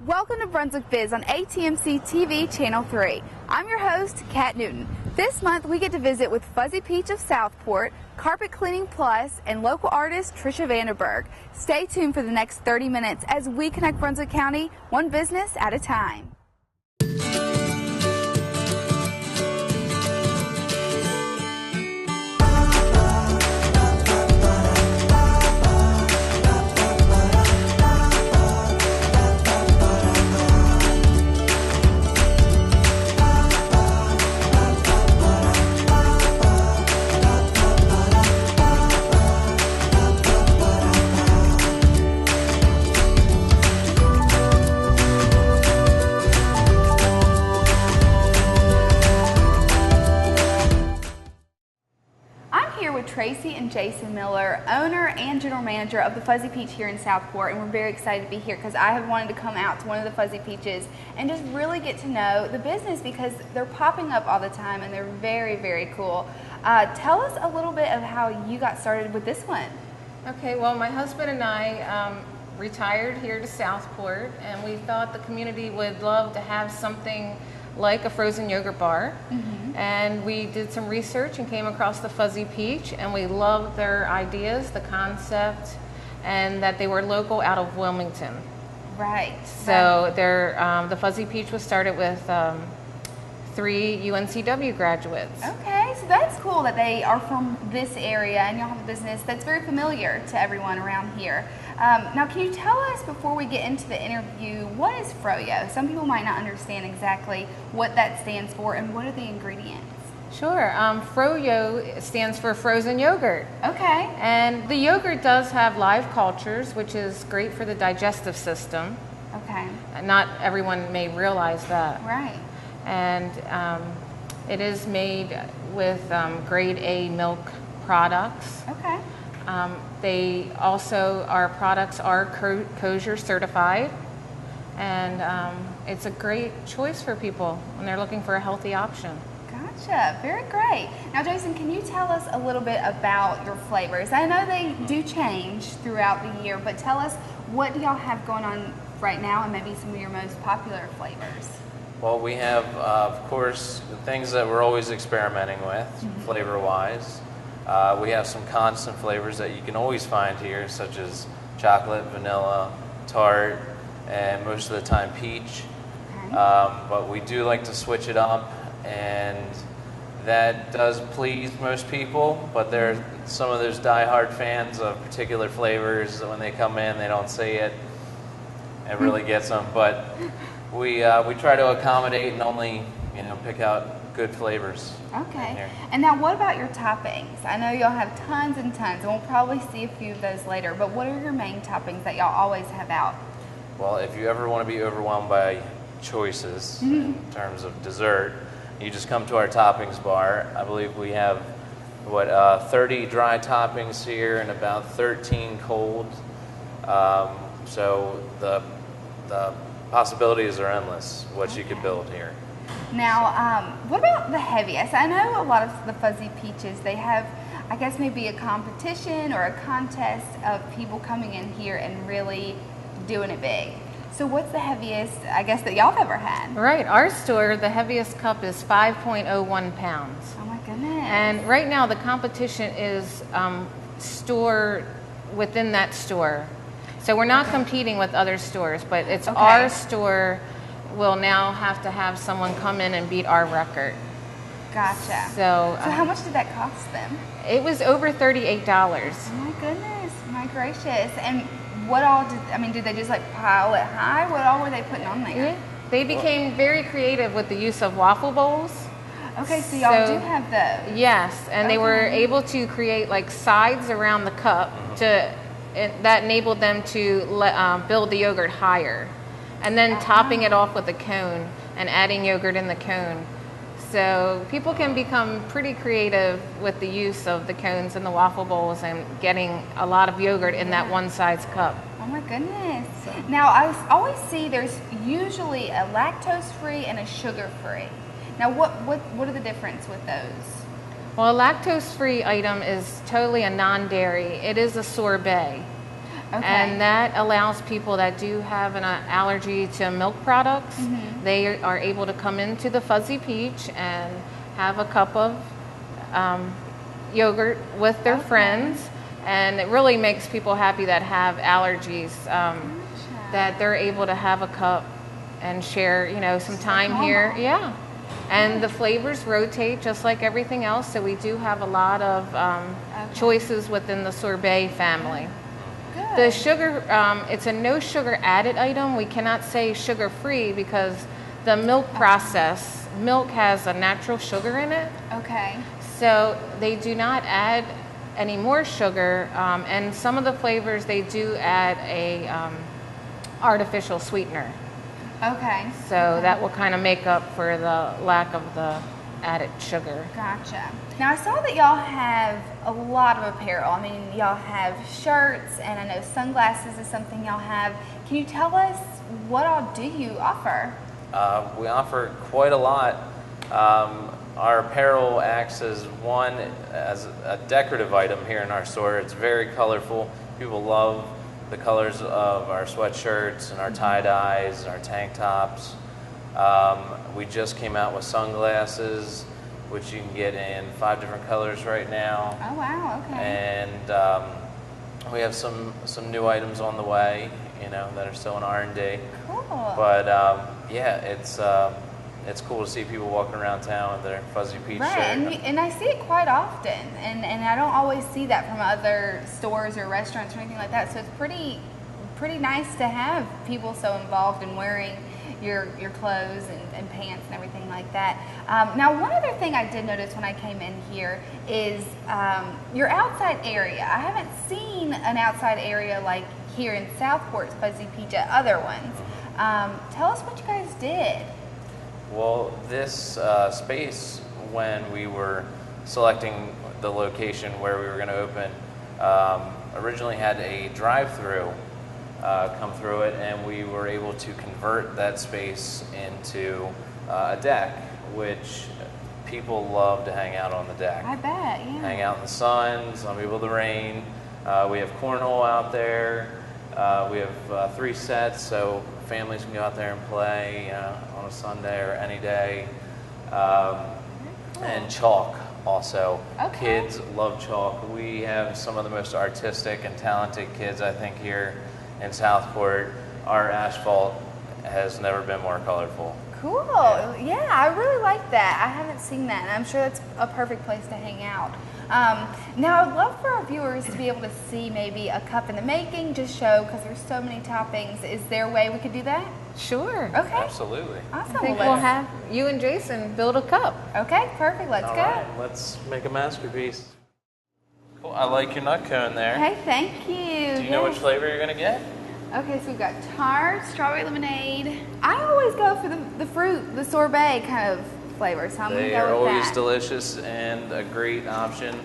Welcome to Brunswick Biz on ATMC TV Channel 3. I'm your host, Kat Newton. This month we get to visit with Fuzzy Peach of Southport, Carpet Cleaning Plus, and local artist Trisha Vanderberg. Stay tuned for the next 30 minutes as we connect Brunswick County one business at a time. Tracy and Jason Miller, owner and general manager of the Fuzzy Peach here in Southport, and we're very excited to be here because I have wanted to come out to one of the Fuzzy Peaches and just really get to know the business because they're popping up all the time and they're very, very cool. Tell us a little bit of how you got started with this one. Okay, well, my husband and I retired here to Southport, and we thought the community would love to have something like a frozen yogurt bar. And we did some research and came across the Fuzzy Peach, and we loved their ideas, the concept, and that they were local out of Wilmington. Right. So the Fuzzy Peach was started with 3 UNCW graduates. Okay, so that's cool that they are from this area and y'all have a business that's very familiar to everyone around here. Now, can you tell us, before we get into the interview, what is Froyo? Some people might not understand exactly what that stands for, and what are the ingredients? Sure. Froyo stands for frozen yogurt. Okay. And the yogurt does have live cultures, which is great for the digestive system. Okay. Not everyone may realize that. Right. And it is made with grade A milk products. Okay. Our products are kosher certified, and it's a great choice for people when they're looking for a healthy option. Gotcha, very great. Now, Jason, can you tell us a little bit about your flavors? I know they do change throughout the year, but tell us, what do y'all have going on right now, and maybe some of your most popular flavors? Well, we have, of course, the things that we're always experimenting with, flavor-wise. We have some constant flavors that you can always find here, such as chocolate, vanilla, tart, and most of the time peach. Okay. But we do like to switch it up, and that does please most people, but there are some of those die-hard fans of particular flavors that when they come in, they don't say it. It really gets them, but we try to accommodate and only pick out good flavors. Okay. And now, what about your toppings? I know y'all have tons and tons, and we'll probably see a few of those later, but what are your main toppings that y'all always have out? Well, if you ever want to be overwhelmed by choices in terms of dessert, you just come to our toppings bar. I believe we have 30 dry toppings here and about 13 cold. So the possibilities are endless what you could build here. Now, what about the heaviest? I know a lot of the Fuzzy Peaches, they have, I guess, maybe a competition or a contest of people coming in here and really doing it big. So what's the heaviest, I guess, that y'all have ever had? Right. Our store, the heaviest cup is 5.01 pounds. Oh, my goodness. And right now the competition is store within that store. So we're not competing with other stores, but it's our store will now have to have someone come in and beat our record. Gotcha. So how much did that cost them? It was over $38. Oh my goodness, my gracious. And what all did they just like pile it high? What all were they putting on there? Yeah. They became very creative with the use of waffle bowls. Okay, so y'all do have those. Yes, and they were able to create like sides around the cup that enabled them to build the yogurt higher. And then topping it off with a cone and adding yogurt in the cone. So people can become pretty creative with the use of the cones and the waffle bowls and getting a lot of yogurt in that one size cup. Oh my goodness. Now, I always see there's usually a lactose-free and a sugar-free. Now, what are the difference with those? Well, a lactose-free item is totally a non-dairy. It is a sorbet. Okay. And that allows people that do have an allergy to milk products, they are able to come into the Fuzzy Peach and have a cup of yogurt with their friends. And it really makes people happy that have allergies, that they're able to have a cup and share, some time here. Yeah. And the flavors rotate just like everything else. So we do have a lot of choices within the sorbet family. Good. The sugar, it's a no sugar added item. We cannot say sugar free because the milk process, milk has a natural sugar in it. Okay. So they do not add any more sugar. And some of the flavors, they do add a artificial sweetener. Okay. So that will kind of make up for the lack of the added sugar. Gotcha. Now I saw that y'all have a lot of apparel. I mean, y'all have shirts, and I know sunglasses is something y'all have. Can you tell us what all do you offer? We offer quite a lot. Our apparel acts as a decorative item here in our store. It's very colorful. People love the colors of our sweatshirts and our tie-dyes, our tank tops. We just came out with sunglasses, which you can get in 5 different colors right now. Oh wow, okay. And we have some new items on the way, that are still in R&D. Cool. But yeah, it's cool to see people walking around town with their Fuzzy Peach right, shirt. and I see it quite often, and I don't always see that from other stores or restaurants or anything like that. So it's pretty nice to have people so involved in wearing your clothes and pants and everything like that. Now, one other thing I did notice when I came in here is your outside area. I haven't seen an outside area like here in Southport's Fuzzy Peach at other ones. Tell us what you guys did. Well, this space, when we were selecting the location where we were going to open, originally had a drive-through come through it, and we were able to convert that space into a deck, which people love to hang out on the deck. I bet, yeah. Hang out in the sun, some people the rain. We have cornhole out there. We have 3 sets, so families can go out there and play on a Sunday or any day. And chalk also. Okay. Kids love chalk. We have some of the most artistic and talented kids, I think, here in Southport. Our asphalt has never been more colorful. Cool. Yeah, I really like that. I haven't seen that, and I'm sure that's a perfect place to hang out. Now, I'd love for our viewers to be able to see maybe a cup in the making, just show, because there's so many toppings. Is there a way we could do that? Sure. Okay. Absolutely. Awesome. I think Well, we'll have you and Jason build a cup. Okay, perfect. Let's All go. right, let's make a masterpiece. Cool. I like your nut cone there. Hey, thank you. Do you know which Yes. flavor you're going to get? Okay, so we've got tart, strawberry lemonade. I always go for the fruit, the sorbet kind of flavor, so I'm going to They go are with always that. delicious and a great option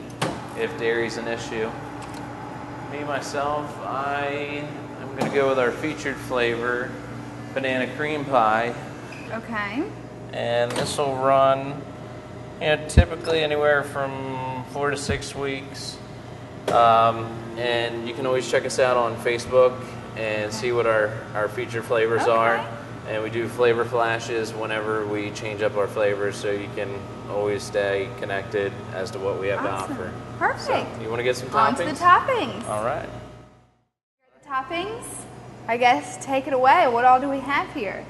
if dairy's an issue. Me, myself, I am going to go with our featured flavor, banana cream pie. Okay. And this will run, typically anywhere from 4 to 6 weeks. And you can always check us out on Facebook and see what our featured flavors are. And we do flavor flashes whenever we change up our flavors, so you can always stay connected as to what we have Awesome. to offer. Perfect. So, you want to get some On toppings? to the toppings. All right. The toppings, I guess, take it away. What all do we have here?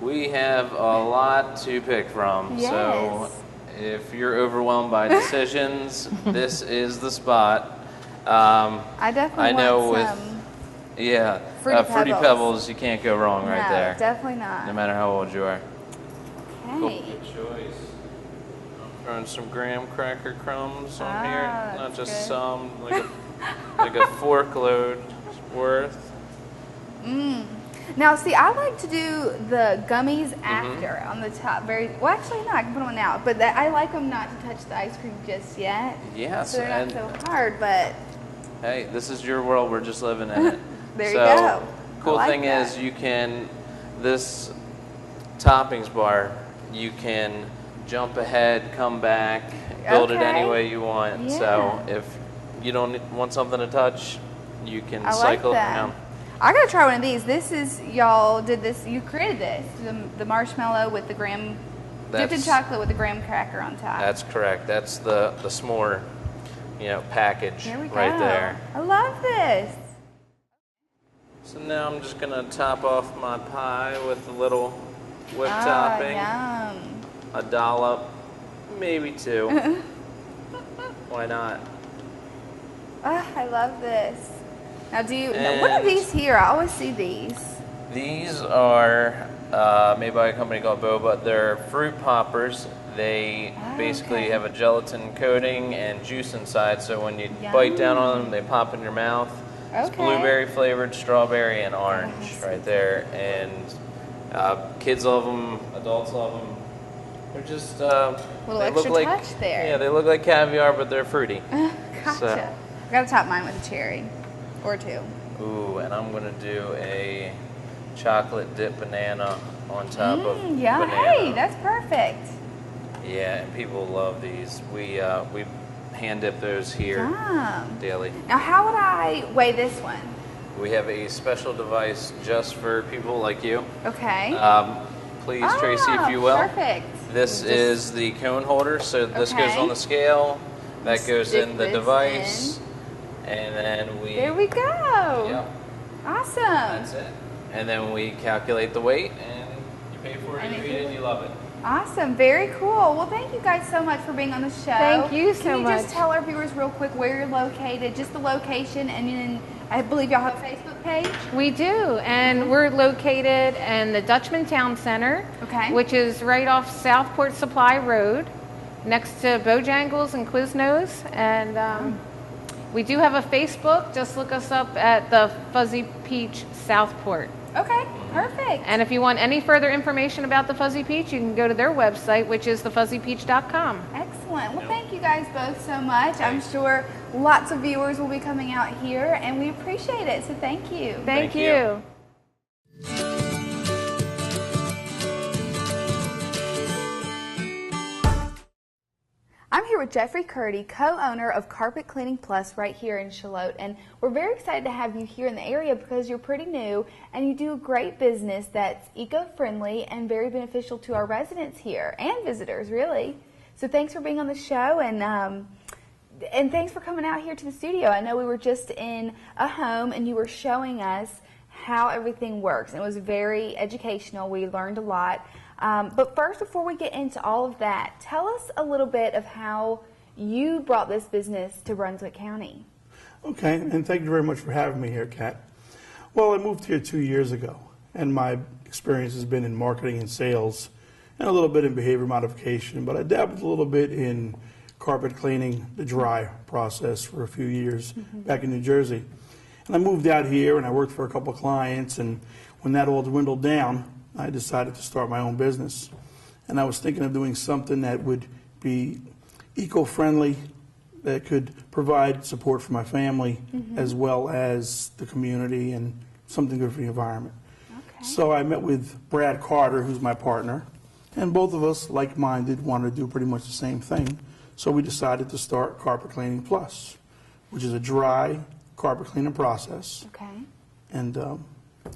We have a lot to pick from. Yes. So if you're overwhelmed by decisions, this is the spot. I definitely I know want with some. Yeah, Fruity Pebbles. Pebbles, you can't go wrong right No, there. definitely not. No matter how old you are. Cool. Okay. Good choice. I'm throwing some graham cracker crumbs on here. That's Not just good. some, like a fork load worth. Now, see, I like to do the gummies after on the top. Well, actually, no, I can put them on now. But I like them not to touch the ice cream just yet. Yes, So they're and not so hard, but hey, this is your world. We're just living in it. there you go. Cool I like thing that. is, this toppings bar, you can jump ahead, come back, build it Okay. any way you want. So Yeah. if you don't want something to touch, you can I like cycle it that. around. I gotta try one of these. This is, y'all did this, you created this, the marshmallow with the graham, dipped in chocolate with the graham cracker on top. That's correct. That's the s'more, package There we go. right there. I love this. So now I'm just gonna top off my pie with a little whipped topping, Yum. a dollop, maybe two. Why not? I love this. Now now, what are these here? I always see these. These are made by a company called Boba. They're fruit poppers. They basically have a gelatin coating and juice inside, so when you bite down on them, they pop in your mouth. It's blueberry flavored, strawberry, and orange right there. And kids love them, adults love them. They're just Little they extra look like, touch there. Yeah, they look like caviar, but they're fruity. Gotcha. So, I gotta top mine with a cherry or two. ooh, and I'm gonna do a chocolate dip banana on top of Yeah, banana. hey, that's perfect. Yeah, and people love these. We hand dip those here Yum. daily. Now, how would I weigh this one? We have a special device just for people like you. Okay. Please, Tracy, if you will. Perfect. This is the cone holder, so this goes Okay. on the scale. That goes Stick in the this device, and then There we go. Yep, Awesome. that's it. And then we calculate the weight, and you pay for it, And you if eat it, you- you love it. Awesome. Very cool. Well, thank you guys so much for being on the show. Thank you so Can you much. just tell our viewers real quick where you're located, just the location, and then I believe y'all have a Facebook page? We do, and we're located in the Dutchman Town Center, Okay. which is right off Southport Supply Road, next to Bojangles and Quiznos. And we do have a Facebook. Just look us up at the Fuzzy Peach Southport. Okay. Perfect. And if you want any further information about the Fuzzy Peach, you can go to their website, which is thefuzzypeach.com. Excellent. Well, thank you guys both so much. I'm sure lots of viewers will be coming out here, and we appreciate it. So thank you. Thank you. you. I'm here with Jeffrey Curdy, co-owner of Carpet Cleaning Plus right here in Charlotte, and we're very excited to have you here in the area because you're pretty new and you do a great business that's eco-friendly and very beneficial to our residents here and visitors, really. So thanks for being on the show, and thanks for coming out here to the studio. I know we were just in a home and you were showing us how everything works, and it was very educational. We learned a lot. But first, before we get into all of that, tell us a little bit of how you brought this business to Brunswick County. Okay, and thank you very much for having me here, Kat. Well, I moved here 2 years ago, and my experience has been in marketing and sales and a little bit in behavior modification, but I dabbled a little bit in carpet cleaning, the dry process, for a few years back in New Jersey. And I moved out here and I worked for a couple of clients, and when that all dwindled down, I decided to start my own business. And I was thinking of doing something that would be eco-friendly, that could provide support for my family as well as the community, and something good for the environment. Okay. So I met with Brad Carter, who's my partner, and both of us, like-minded, wanted to do pretty much the same thing. So we decided to start Carpet Cleaning Plus, which is a dry carpet cleaning process. Okay. And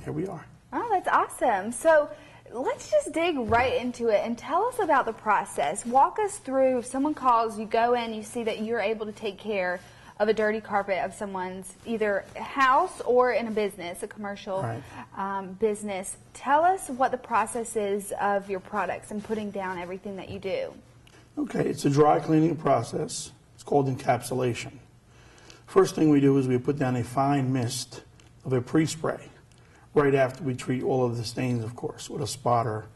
here we are. Oh, that's awesome. So let's just dig right into it and tell us about the process. Walk us through, if someone calls, you go in, you see that you're able to take care of a dirty carpet of someone's either house or in a business, a commercial business. Tell us what the process is of your products and putting down everything that you do. Okay, it's a dry cleaning process. It's called encapsulation. First thing we do is we put down a fine mist of a pre-spray right after we treat all of the stains, of course, with a spotter.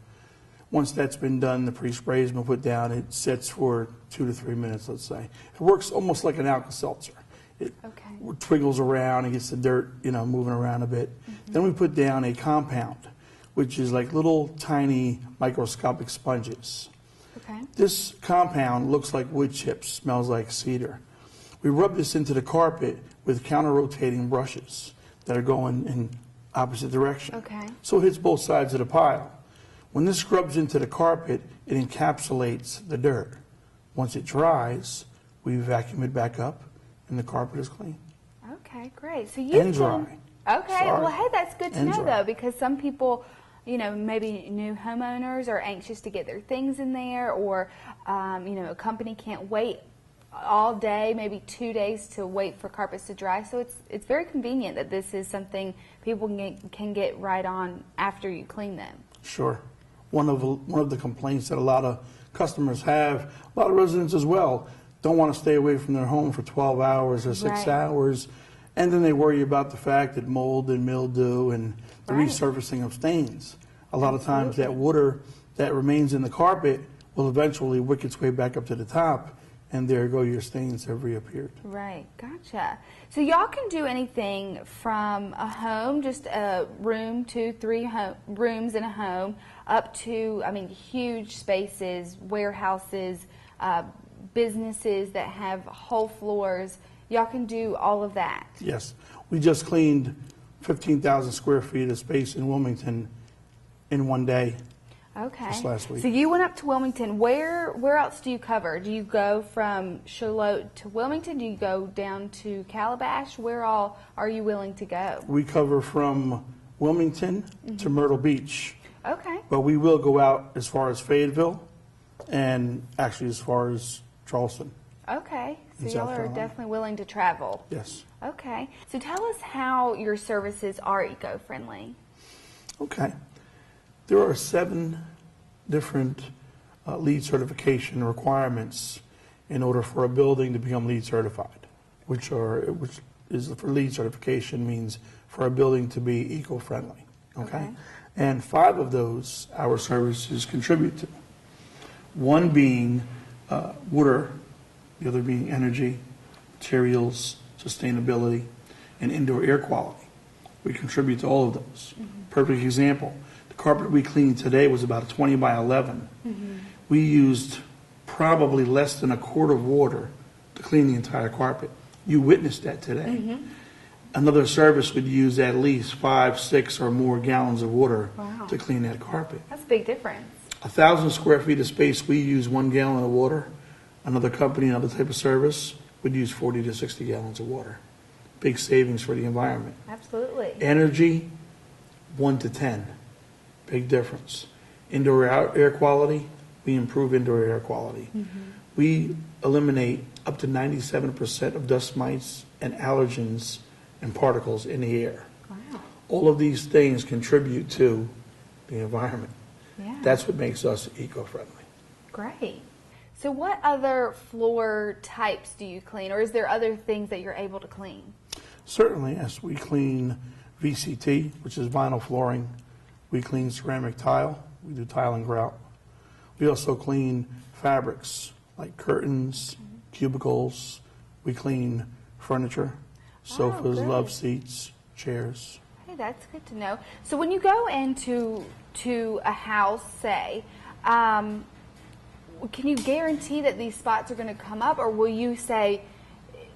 Once that's been done, the pre-spray has been put down. It sits for 2 to 3 minutes, let's say. It works almost like an Alka-Seltzer. It twiggles around and gets the dirt, moving around a bit. Then we put down a compound, which is like little tiny microscopic sponges. Okay. This compound looks like wood chips, smells like cedar. We rub this into the carpet with counter-rotating brushes that are going in opposite direction. Okay. So it hits both sides of the pile. When this scrubs into the carpet, it encapsulates the dirt. Once it dries, we vacuum it back up and the carpet is clean. Okay, great. So you And dry. Okay, Sorry. well, hey, that's good to And know dry. though, because some people, maybe new homeowners are anxious to get their things in there, or a company can't wait all day, maybe 2 days to wait for carpets to dry. So it's very convenient that this is something people can get right on after you clean them. Sure. One of the complaints that a lot of customers have, a lot of residents as well, don't want to stay away from their home for 12 hours or 6 Right. hours, and then they worry about the fact that mold and mildew and the Right. resurfacing of stains. A lot of times that water that remains in the carpet will eventually wick its way back up to the top, and there go your stains have reappeared. Right, gotcha. So y'all can do anything from a home, just a room, 2, 3 rooms in a home, up to, huge spaces, warehouses, businesses that have whole floors. Y'all can do all of that. Yes. We just cleaned 15,000 square feet of space in Wilmington in one day. Okay. Just last week. So you went up to Wilmington. Where else do you cover? Do you go from Charlotte to Wilmington? Do you go down to Calabash? Where all are you willing to go? We cover from Wilmington to Myrtle Beach, Okay. but we will go out as far as Fayetteville and actually as far as Charleston. Okay. So In y'all South are Carolina. definitely willing to travel. Yes. Okay. So tell us how your services are eco-friendly. Okay. There are 7 different LEED certification requirements in order for a building to become LEED certified, which is for LEED certification means for a building to be eco-friendly. Okay? And 5 of those our services contribute to. One being water, the other being energy, materials, sustainability, and indoor air quality. We contribute to all of those. Perfect example. The carpet we cleaned today was about 20 by 11. We used probably less than a quart of water to clean the entire carpet. You witnessed that today. Another service would use at least 5, 6, or more gallons of water Wow. to clean that carpet. That's a big difference. 1,000 square feet of space, we use 1 gallon of water. Another company, another type of service, would use 40 to 60 gallons of water. Big savings for the environment. Absolutely. Energy, 1 to 10. Big difference. Indoor air quality, we improve indoor air quality. We eliminate up to 97% of dust mites and allergens and particles in the air. Wow. All of these things contribute to the environment. Yeah. That's what makes us eco-friendly. Great. So what other floor types do you clean, or is there other things that you're able to clean? Certainly, yes, we clean VCT, which is vinyl flooring. We clean ceramic tile. We do tile and grout. We also clean fabrics like curtains, cubicles. We clean furniture, sofas, great. love seats, chairs. Hey, that's good to know. So when you go into a house, say, can you guarantee that these spots are going to come up, or will you say,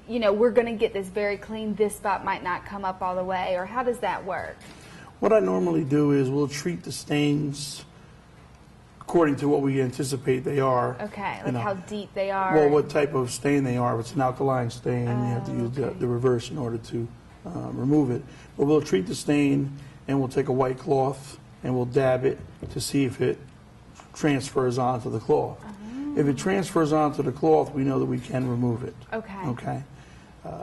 we're going to get this very clean, this spot might not come up all the way, or how does that work? What I normally do is we'll treat the stains according to what we anticipate they are. Okay, You like know. how deep they are. Well, what type of stain they are. If it's an alkaline stain, you have to use okay. the reverse in order to remove it. But we'll treat the stain, and we'll take a white cloth, and we'll dab it to see if it transfers onto the cloth. If it transfers onto the cloth, we know that we can remove it. Okay. Okay.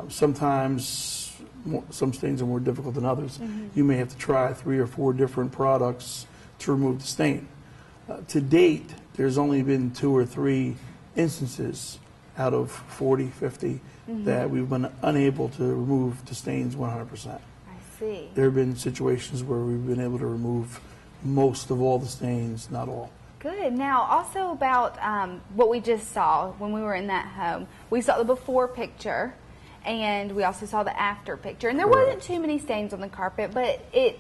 Sometimes some stains are more difficult than others. You may have to try 3 or 4 different products to remove the stain. To date, there's only been 2 or 3 instances out of 40, 50 that we've been unable to remove the stains 100%. I see. There have been situations where we've been able to remove most of all the stains, not all. Good. Now, also about what we just saw when we were in that home. We saw the before picture, and we also saw the after picture. And there Correct. wasn't too many stains on the carpet, but it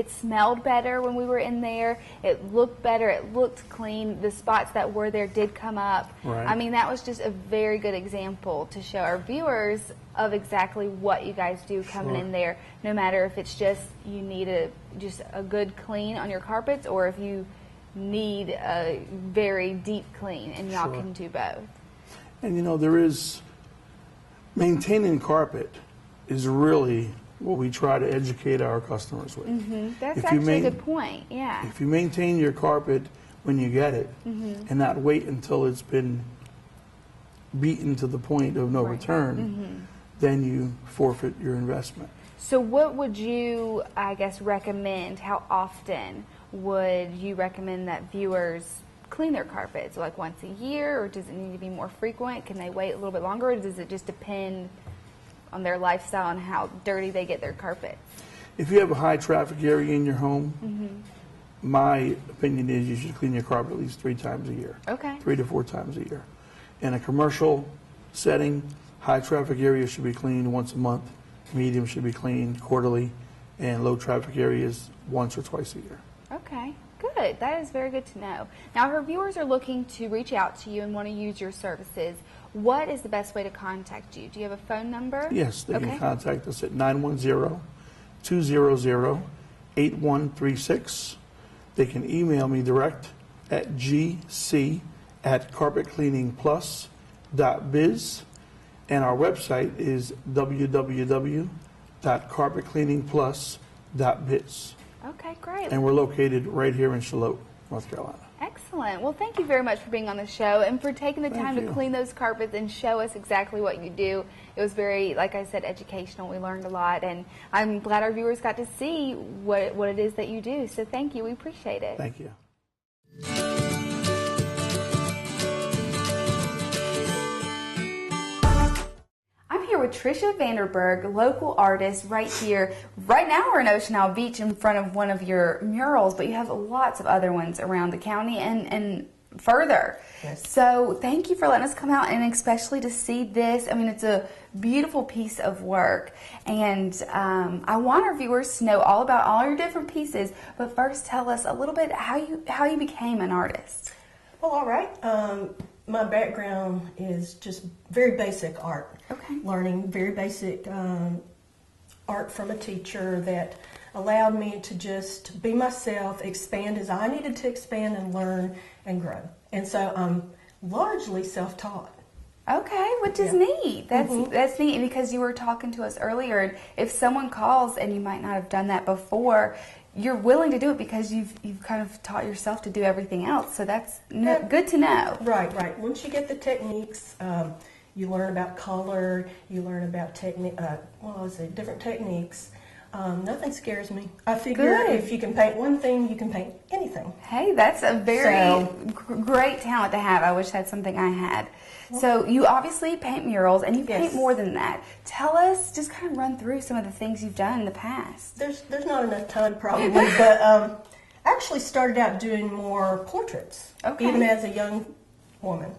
smelled better when we were in there. It looked better. It looked clean. The spots that were there did come up. Right. I mean, that was just a very good example to show our viewers of exactly what you guys do coming Sure. in there. No matter if it's just you need just a good clean on your carpets, or if you need a very deep clean, and y'all Sure. can do both. And there is maintaining carpet is really what we try to educate our customers with. That's If you actually a good point. Yeah. If you maintain your carpet when you get it and not wait until it's been beaten to the point of no return, then you forfeit your investment. So what would you, I guess, recommend? How often would you recommend that viewers clean their carpets? Like once a year, or does it need to be more frequent? Can they wait a little bit longer, or does it just depend on their lifestyle and how dirty they get their carpets? If you have a high traffic area in your home, my opinion is you should clean your carpet at least 3 times a year. Okay. 3 to 4 times a year. In a commercial setting, high traffic areas should be cleaned once a month, medium should be cleaned quarterly, and low traffic areas once or twice a year. Okay, good. That is very good to know. Now, if our viewers are looking to reach out to you and want to use your services, what is the best way to contact you? Do you have a phone number? Yes, they can contact us at 910-200-8136. They can email me direct at gc@carpetcleaningplus.biz, and our website is www.carpetcleaningplus.biz. Okay, great. And we're located right here in Charlotte, North Carolina. Excellent. Well, thank you very much for being on the show and for taking the time to you. clean those carpets and show us exactly what you do. It was very, like I said, educational. We learned a lot, and I'm glad our viewers got to see what it is that you do. So thank you. We appreciate it. Thank you. I'm here with Trisha Vanderberg, local artist right here. Right now we're in Ocean Isle Beach in front of one of your murals, but you have lots of other ones around the county and further. Yes. So thank you for letting us come out, and especially to see this. I mean, it's a beautiful piece of work, and I want our viewers to know all about all your different pieces, but first tell us a little bit how you became an artist. Well, all right. My background is just very basic art. Okay. Learning very basic art from a teacher that allowed me to just be myself, expand as I needed to expand and learn and grow. And so I'm largely self-taught. Okay, which is neat. That's neat, because you were talking to us earlier, and if someone calls and you might not have done that before, you're willing to do it because you've kind of taught yourself to do everything else. So that's good to know. Right. Once you get the techniques, you learn about color, you learn about different techniques. Nothing scares me. I figure if you can paint one thing, you can paint anything. Hey, that's a very great talent to have. I wish that's something I had. So you obviously paint murals, and you paint more than that. Tell us, just kind of run through some of the things you've done in the past. There's not enough time probably, but I actually started out doing more portraits, even as a young woman.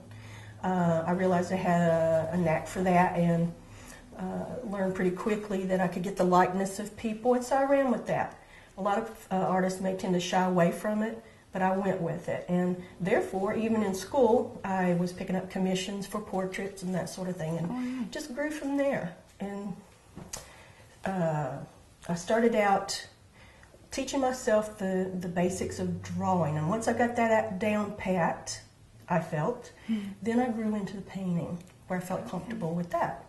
I realized I had a knack for that, and learned pretty quickly that I could get the likeness of people, and so I ran with that. A lot of artists may tend to shy away from it, but I went with it, and therefore, even in school, I was picking up commissions for portraits and that sort of thing, and just grew from there. And I started out teaching myself the basics of drawing, and once I got that down pat, I felt, then I grew into the painting, where I felt comfortable with that.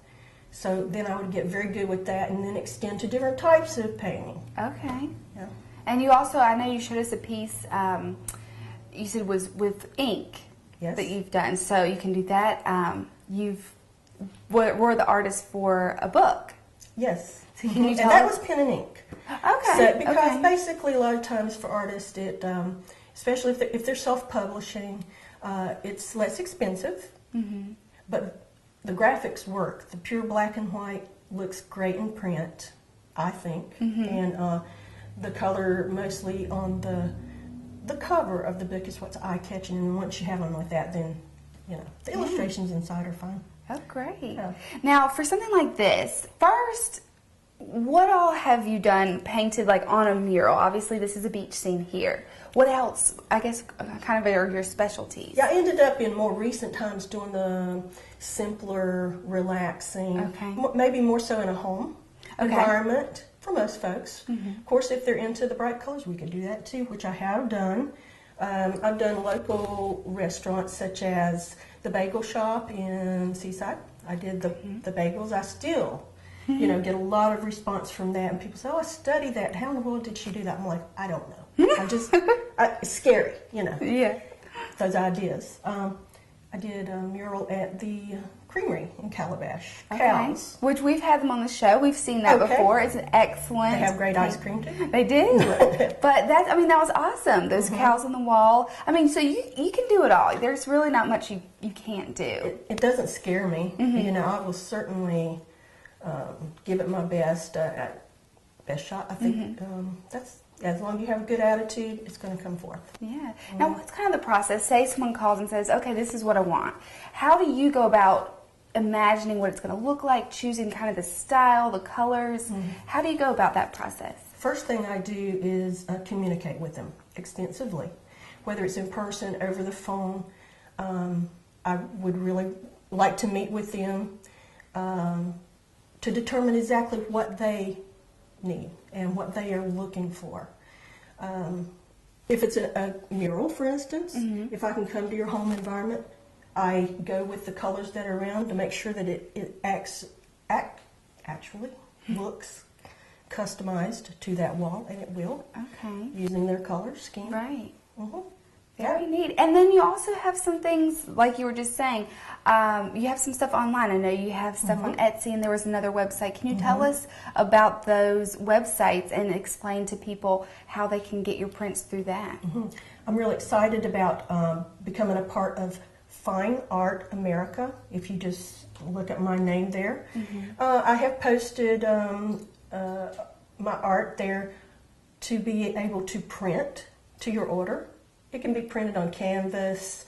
So then I would get very good with that, and then extend to different types of painting. Okay. Yeah. And you also, I know you showed us a piece, you said was with ink that you've done. So you can do that. Were the artist for a book. Yes. So can you tell and that us? was pen and ink. Okay. So, because basically a lot of times for artists, it, especially if they're self-publishing, it's less expensive, but the graphics work. The pure black and white looks great in print, I think, and the color mostly on the cover of the book is what's eye-catching, and once you have them like that, then the illustrations inside are fine. Oh, great. Yeah. Now, for something like this, first, what all have you done painted like on a mural? Obviously, this is a beach scene here. What else, I guess, kind of are your specialties? Yeah, I ended up in more recent times doing the simpler, relaxing, maybe more so in a home environment for most folks. Of course, if they're into the bright colors, we could do that too, which I have done. I've done local restaurants such as the Bagel Shop in Seaside. I did the bagels. I still you know, get a lot of response from that. And people say, oh, I studied that. How in the world did she do that? I'm like, I don't know. It's scary, you know, Yeah. those ideas. I did a mural at the Creamery in Calabash. Cows. Which we've had them on the show. We've seen that before. It's an excellent. They have great ice cream too. They do. But that was awesome. Those cows on the wall. I mean, so you can do it all. There's really not much you can't do. It doesn't scare me. You know, I will certainly give it my best shot. I think that's, as long as you have a good attitude, it's going to come forth. Yeah. Now, what's kind of the process? Say someone calls and says, okay, this is what I want. How do you go about imagining what it's going to look like, choosing kind of the style, the colors? How do you go about that process? First thing I do is communicate with them extensively, whether it's in person, over the phone. I would really like to meet with them to determine exactly what they need and what they are looking for. If it's a mural, for instance, if I can come to your home environment, I go with the colors that are around to make sure that it actually looks customized to that wall, and it will. Okay. Using their color scheme. Right. Mm-hmm. Very neat. And then you also have some things, like you were just saying, you have some stuff online. I know you have stuff on Etsy, and there was another website. Can you tell us about those websites and explain to people how they can get your prints through that? I'm really excited about becoming a part of Fine Art America, if you just look at my name there. I have posted my art there to be able to print to your order. It can be printed on canvas,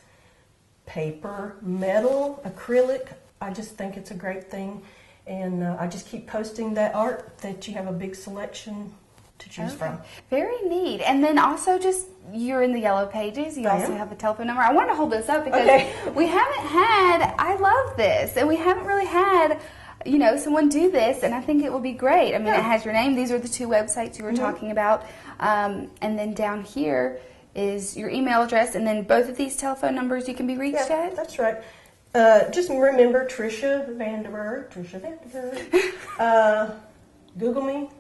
paper, metal, acrylic. I just think it's a great thing, and I just keep posting that art that you have a big selection to choose from. Very neat. And then also, just you're in the yellow pages. You also have a telephone number. I want to hold this up because we haven't had, I love this, and we haven't really had, you know, someone do this, and I think it will be great. I mean, it has your name. These are the two websites you were talking about. And then down here is your email address, and then both of these telephone numbers you can be reached at? That's right. Just remember Tricia Vanderberg. Google me.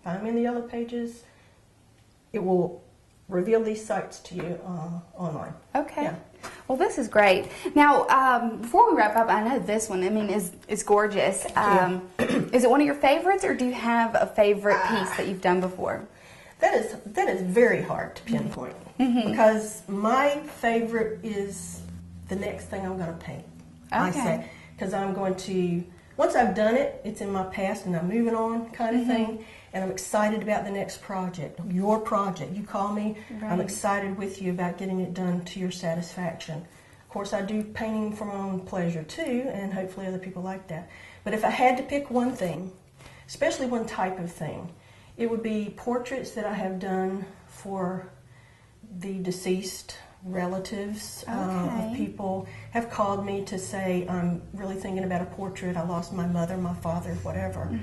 Find me in the yellow pages. It will reveal these sites to you online. Okay. Yeah. Well, this is great. Now, before we wrap up, I know this one, I mean, is gorgeous. Is it one of your favorites, or do you have a favorite piece that you've done before? That is very hard to pinpoint because my favorite is the next thing I'm going to paint. I say, because I'm going to, once I've done it, it's in my past and I'm moving on, kind of thing. And I'm excited about the next project, your project. You call me, I'm excited with you about getting it done to your satisfaction. Of course, I do painting for my own pleasure too, and hopefully other people like that. But if I had to pick one thing, especially one type of thing, it would be portraits that I have done for the deceased relatives of people have called me to say, I'm really thinking about a portrait. I lost my mother, my father, whatever.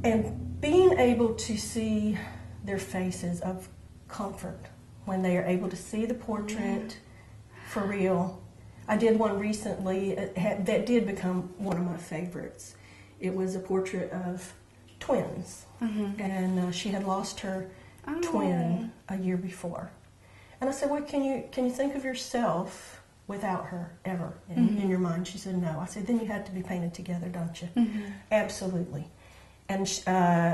And being able to see their faces of comfort when they are able to see the portrait for real. I did one recently that did become one of my favorites. It was a portrait of twins, and she had lost her twin a year before. And I said, well, can you think of yourself without her ever in your mind? She said, no. I said, then you had to be painted together, don't you? Absolutely. And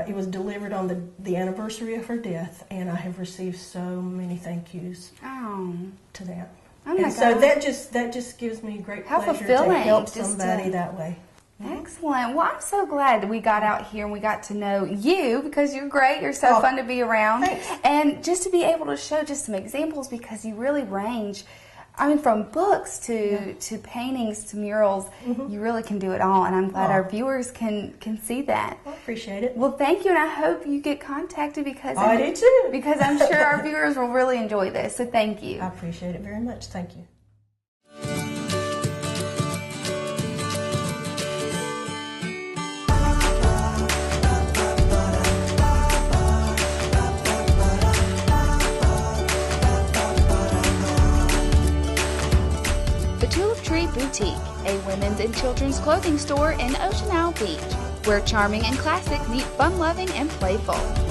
it was delivered on the anniversary of her death, and I have received so many thank yous to that. Oh my and so that just gives me great pleasure to help somebody that way. Excellent. Well, I'm so glad that we got out here and we got to know you, because you're great. You're so fun to be around. Thanks. And just to be able to show just some examples, because you really range, I mean, from books to paintings to murals, you really can do it all. And I'm glad our viewers can see that. I appreciate it. Well, thank you, and I hope you get contacted, because I do too. Because I'm sure our viewers will really enjoy this. So thank you. I appreciate it very much. Thank you. Boutique, a women's and children's clothing store in Ocean Isle Beach. where charming and classic meet fun-loving and playful.